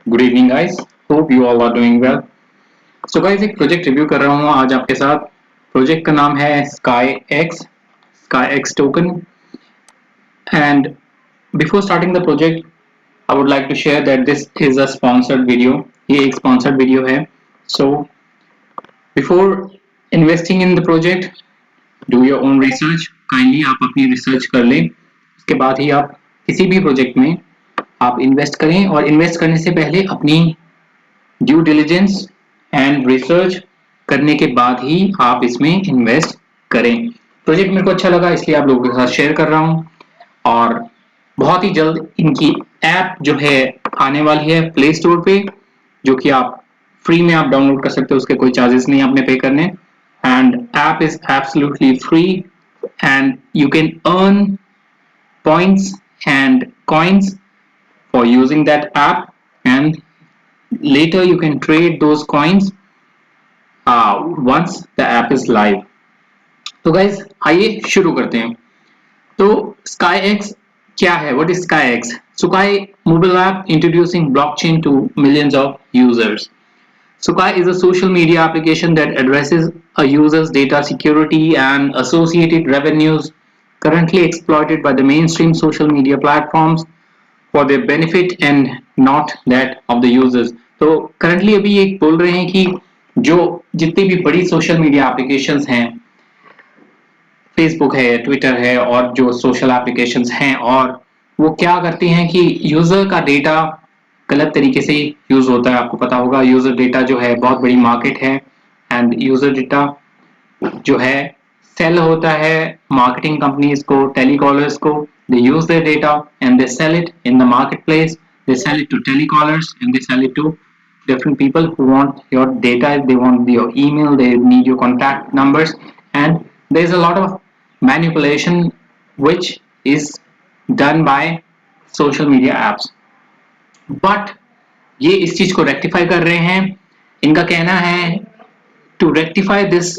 Good evening guys, hope you all are doing well. So guys, एक project review कर रहा हूँ आज आपके साथ। प्रोजेक्ट का नाम है Sky X token. And before starting the project I would like to share that this is a sponsored video. ये एक स्पॉन्सर्ड वीडियो है। So before investing in the project, do your own research. Kindly आप अपनी research कर लें, उसके बाद ही आप किसी भी प्रोजेक्ट में आप इन्वेस्ट करें। और इन्वेस्ट करने से पहले अपनी ड्यू डिलिजेंस एंड रिसर्च करने के बाद ही आप इसमें इन्वेस्ट करें। प्रोजेक्ट मेरे को अच्छा लगा, इसलिए आप लोगों के साथ शेयर कर रहा हूँ। और बहुत ही जल्द इनकी ऐप जो है आने वाली है प्ले स्टोर पे, जो कि आप फ्री में आप डाउनलोड कर सकते हो। उसके कोई चार्जेस नहीं आपने पे करने। And app is absolutely free and you can earn points and coins for using that app, and later you can trade those coins once the app is live. तो guys, आइए शुरू करते हैं। तो स्काई एक्स क्या है? What is sky x? Sky mobile app introducing blockchain to millions of users. Sky is a social media application that addresses a user's data security and associated revenues currently exploited by the mainstream social media platforms for their benefit and not that of the users। तो currently अभी एक बोल रहे हैं कि जो जितनी भी बड़ी सोशल मीडिया एप्लीकेशंस हैं, फेसबुक है, ट्विटर है और जो सोशल एप्लीकेशंस हैं, और वो क्या करती हैं कि यूजर का डेटा गलत तरीके से यूज होता है। आपको पता होगा यूजर डेटा जो है बहुत बड़ी मार्केट है। एंड यूजर डेटा जो है सेल होता है मार्केटिंग कंपनीज को, टेलीकॉलर्स को। They use their data and they sell it in the marketplace. They sell it to telecallers and they sell it to different people who want your data. They want your email, they need your contact numbers, and there's a lot of manipulation which is done by social media apps. But ये इस चीज को rectify कर रहे हैं। इनका कहना है to rectify this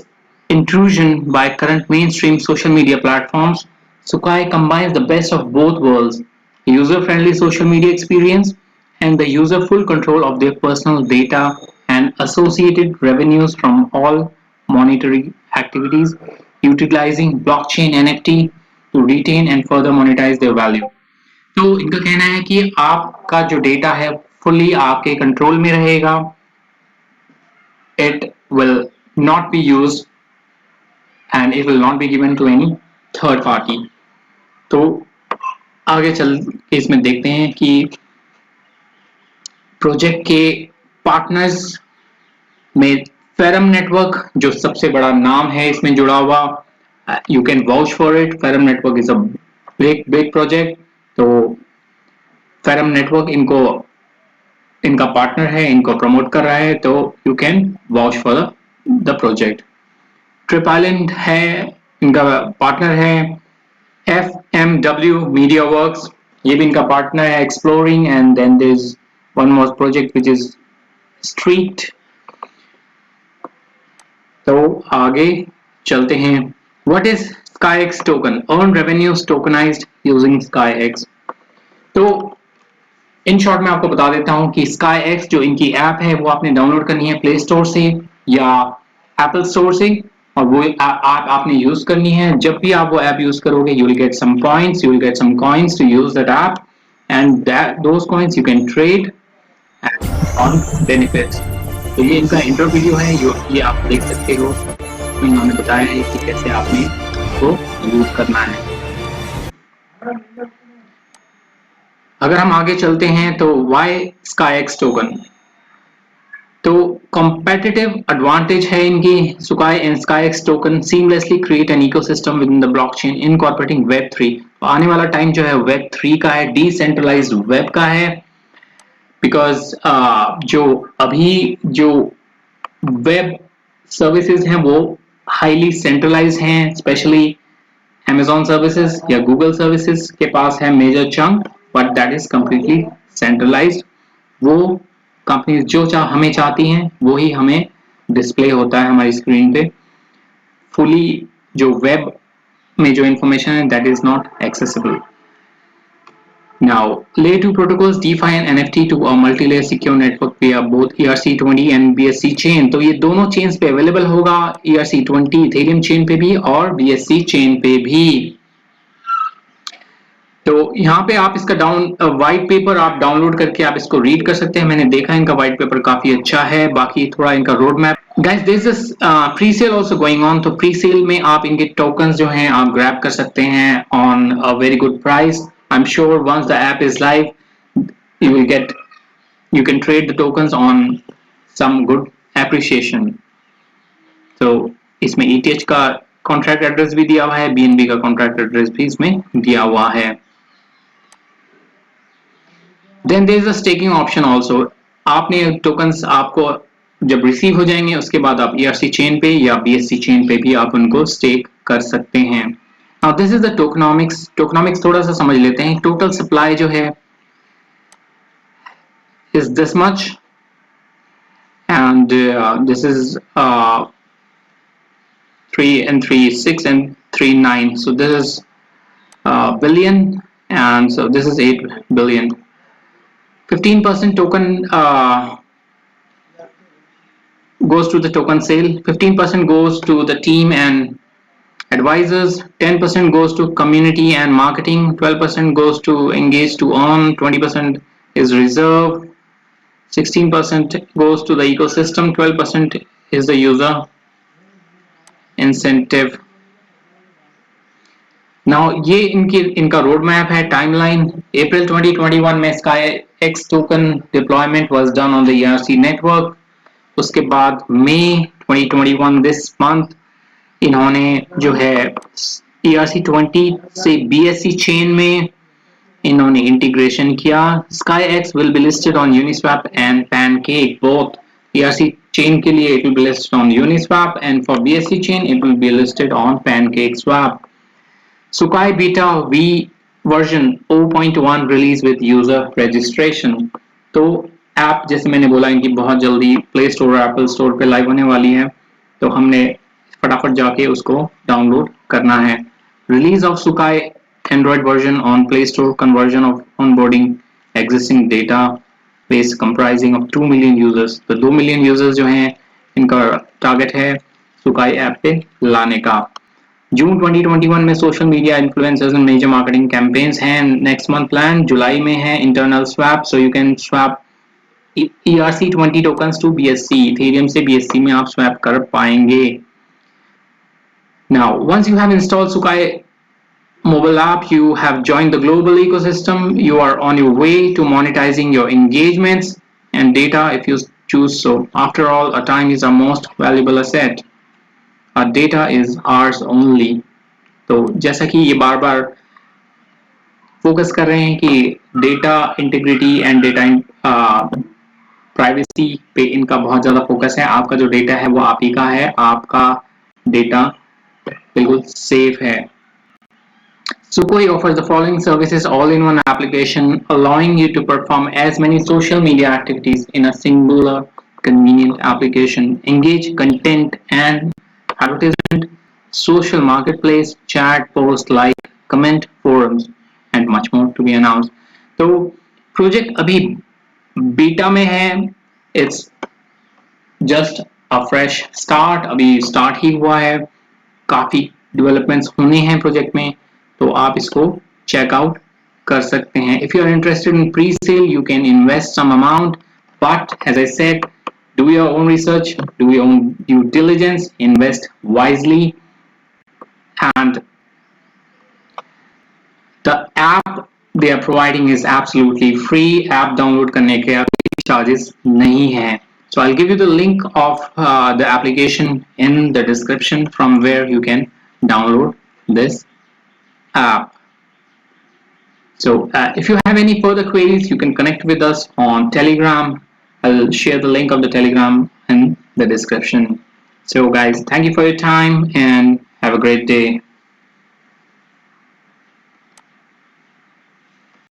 intrusion by current mainstream social media platforms, Sukai combines the best of both worlds: user-friendly social media experience and the user full control of their personal data and associated revenues from all monetary activities, utilizing blockchain NFT to retain and further monetize their value. तो इनका कहना है कि आपका जो data है fully आपके control में रहेगा। It will not be used and it will not be given to any third party. तो आगे चल के इसमें देखते हैं कि प्रोजेक्ट के पार्टनर्स में फेरम नेटवर्क जो सबसे बड़ा नाम है इसमें जुड़ा हुआ। You can vouch for it. Ferrum network is a big big project. तो फेरम नेटवर्क इनको इनका पार्टनर है, इनको प्रमोट कर रहा है, तो you can vouch for the project. Trip island है, इनका पार्टनर है। FMW मीडिया वर्क्स, ये भी इनका पार्टनर है। Exploring, and then there is one more project which is Street. तो आगे चलते हैं। What is Sky X token? Earn revenues tokenized using Sky X. तो इन शॉर्ट में आपको बता देता हूं कि स्काई एक्स जो इनकी ऐप है वो आपने डाउनलोड करनी है प्ले स्टोर से या एप्पल स्टोर से, और वो ऐप आपने यूज करनी है। जब भी आप वो ऐप यूज करोगे, you will get some points, you will get some coins to use that app, and those coins you can trade on benefits. तो ये इनका इंट्रो वीडियो है, ये आप देख सकते हो। इन्होंने बताया है कि कैसे आपने इसको यूज करना है। अगर हम आगे चलते हैं तो वाई स्काई एक्स टोकन? तो competitive advantage है इनकी। Sukai and SkyX token seamlessly create an ecosystem within the blockchain incorporating Web3। तो आने वाला टाइम जो है Web3 का है, decentralized web का है। बिकॉज जो अभी जो वेब सर्विसेज हैं वो हाईली सेंट्रलाइज हैं, स्पेशली Amazon सर्विसेज या Google सर्विसेज के पास है major chunk, but that is completely centralized. वो कंपनीज जो हमें चाहती हैं वो ही हमें डिस्प्ले होता है हमारी स्क्रीन पे। फुली जो वेब में जो इंफॉर्मेशन है that is not accessible. Now, layer 2 protocols define NFT to a multi-layer secure network via both ERC20 and BSC chain. तो ये दोनों chains पे available होगा, ERC20 Ethereum chain पे भी और BSC chain पे भी. तो यहाँ पे आप इसका व्हाइट पेपर आप डाउनलोड करके आप इसको रीड कर सकते हैं. मैंने देखा इनका व्हाइट पेपर काफी अच्छा है. बाकी थोड़ा इनका road map. Guys this is pre sale also going on. तो प्री सेल में आप इनके टोकन्स जो हैं आप ग्रैब कर सकते हैं on a very good price. I am sure once the app is live you will get you can trade the tokens on some good appreciation. तो इसमें ETH का कॉन्ट्रैक्ट एड्रेस भी दिया हुआ है, BNB का कॉन्ट्रैक्ट एड्रेस भी इसमें दिया हुआ है. Then there is a staking option also. आपने tokens आपको जब रिसीव हो जाएंगे उसके बाद आप ERC चेन पे या BSC चेन पे भी आप उनको स्टेक कर सकते हैं. Now this is the tokenomics. Tokenomics थोड़ा सा समझ लेते हैं. टोटल सप्लाई जो है is this much and this is 3 and 3 6 and 3 9. So this is billion and so this is 8 billion. 15% token goes to the token sale, 15% goes to the team and advisors, 10% goes to community and marketing, 12% goes to engage to earn, 20% is reserve, 16% goes to the ecosystem, 12% is the user incentive. Now ये इनका road map है. Timeline अप्रैल 2021 में SkyX token deployment was done on the ERC network. उसके बाद मई 2021 this month इन्होंने जो है ERC20 से BSC चेन में इन्होंने इंटीग्रेशन किया. SkyX will be listed on Uniswap and Pancake. Both ERC chain के लिए it will be listed on Uniswap and for BSC chain it will be listed on PancakeSwap. Sukai Beta V version 0.1 release with user registration. तो app जैसे मैंने बोला इनकी बहुत जल्दी play store और एप्पल स्टोर पे लाइव होने वाली है. तो हमने फटाफट जाके उसको डाउनलोड करना है. Release of Sukai Android version on Play Store, conversion of onboarding existing database comprising of 2 million users. तो 2 million users जो हैं इनका टारगेट है Sukai ऐप पे लाने का. जून 2021 में social media influencers and major marketing campaigns हैं. नेक्स्ट मंथ प्लान जुलाई में है internal swap. So you can swap ERC20 tokens to BSC. Ethereum से BSC में आप स्वैप कर पाएंगे. Now, once you have installed Sukai mobile app, you have joined the global ecosystem. You are on your way to monetizing your engagements and data if you choose so. After all, our time is our most valuable asset. Our data is ours only. तो जैसा कि ये बार बार focus कर रहे हैं कि data integrity and data privacy पे इनका बहुत ज़्यादा फोकस है. आपका जो डेटा है वो आप ही का है. आपका डेटा बिल्कुल सेफ है. Sukhoi offers the following services all in one application, allowing you to perform as many social media activities in a singular convenient application. Engage content and advertisement, social marketplace, chat, post, like, comment, forums, and much more to be announced. तो project अभी beta में है. It's just a fresh start. अभी start ही हुआ है. काफी developments होने हैं प्रोजेक्ट में. तो आप इसको चेकआउट कर सकते हैं. If you are interested in pre sale you can invest some amount, but as I said, do your own research, do your own due diligence, invest wisely, and the app they are providing is absolutely free. App download करने के charges नहीं है. So I'll give you the link of the application in the description from where you can download this app. So if you have any further queries, you can connect with us on Telegram. I'll share the link of the Telegram in the description. So guys, thank you for your time and have a great day.